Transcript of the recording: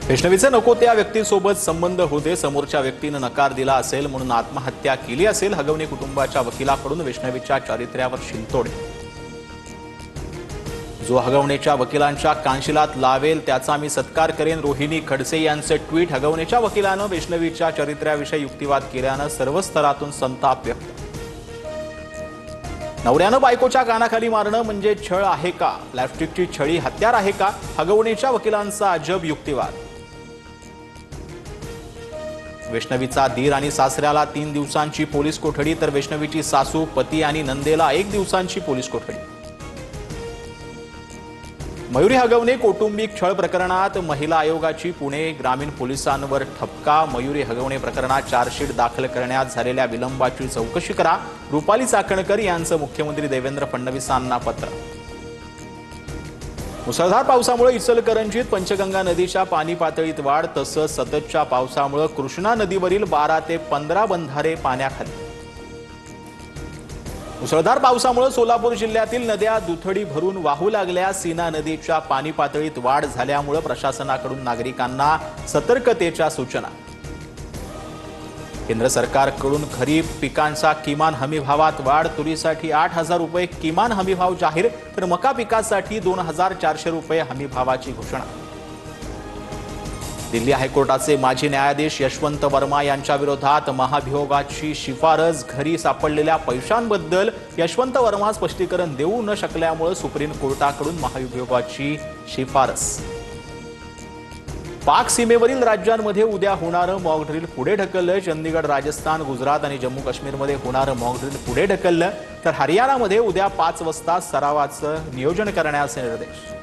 वैष्णवीचे नको त्या व्यक्तीसोबत संबंध होते, समोरच्या व्यक्तीने नकार दिला असेल म्हणून आत्महत्या केली असेल। हगवणे कुटुंबाच्या वकिलाकडून वैष्णवीच्या चारित्र्यावर शिंतोडे। जो हगवणेच्या वकिलांच्या कानशिलात लावेल त्याचा मी सत्कार करेन, रोहिणी खडसे यांचे ट्विट। हगवणेच्या वकिलानं वैष्णवीच्या चारित्र्याविषयी युक्तिवाद केल्यानं सर्व स्तरातून संताप व्यक्त। नवऱ्यानं बायकोच्या कानाखाली मारणं म्हणजे छळ आहे का? प्लॅस्टिकची छडी हत्यार आहे का? हगवणेच्या वकिलांचा अजब युक्तिवाद। वैष्णवीचा दीर आणि सासऱ्याला 3 दिवसांची पोलीस कोठडी, तर वैष्णवीची सासू, पती आणि नंदेला 1 दिवसांची पोलीस कोठडी। मयुरी हगवणे कौटुंबिक छळ प्रकरणात महिला आयोगाची पुणे ग्रामीण पोलिसांवर ठपका। मयुरी हगवणे प्रकरणात चार्जशीट दाखल करण्यात झालेल्या विलंबाची चौकशी करा। रुपाली चाकणकर यांचं मुख्यमंत्री देवेंद्र फडणवीसांना पत्र। मुसळधार पावसामुळे इचलकरंजीत पंचगंगा नदीच्या पाणी पातळीत वाढ, तसंच सततच्या पावसामुळे कृष्णा नदीवरील 12 ते 15 बंधारे पाण्याखाली। मुसळधार पावसामुळे सोलापूर जिल्ह्यातील नद्या दुथडी भरून वाहू लागल्या। सीना नदीच्या पाणी पातळीत वाढ झाल्यामुळे प्रशासनाकडून नागरिकांना सतर्कतेच्या सूचना। केंद्र सरकारकडून खरीप पिकांचा किमान हमी भावात वाढ, तुरीसाठी 8,000 रुपये किमान हमी भाव जाहीर, तर मका पिकासाठी 2,400 रुपये हमी भावाची घोषणा। दिल्ली हायकोर्टाचे माजी न्यायाधीश यशवंत वर्मा यांच्या विरोधात महाभियोगाची शिफारस। घरी सापडलेल्या पैशांबद्दल यशवंत वर्मा स्पष्टीकरण देऊ न शकल्यामुळे सुप्रीम कोर्टाकडून महाभियोगाची शिफारस। पाक सीमेवरील राज्यांमध्ये उद्या होणारं मॉक ड्रिल पुढे ढकललं। चंदीगड, राजस्थान, गुजरात आणि जम्मू काश्मीरमध्ये होणारं मॉक ड्रिल पुढे ढकललं, तर हरियाणामध्ये उद्या 5 वाजता सरावाचं नियोजन करण्याचे निर्देश।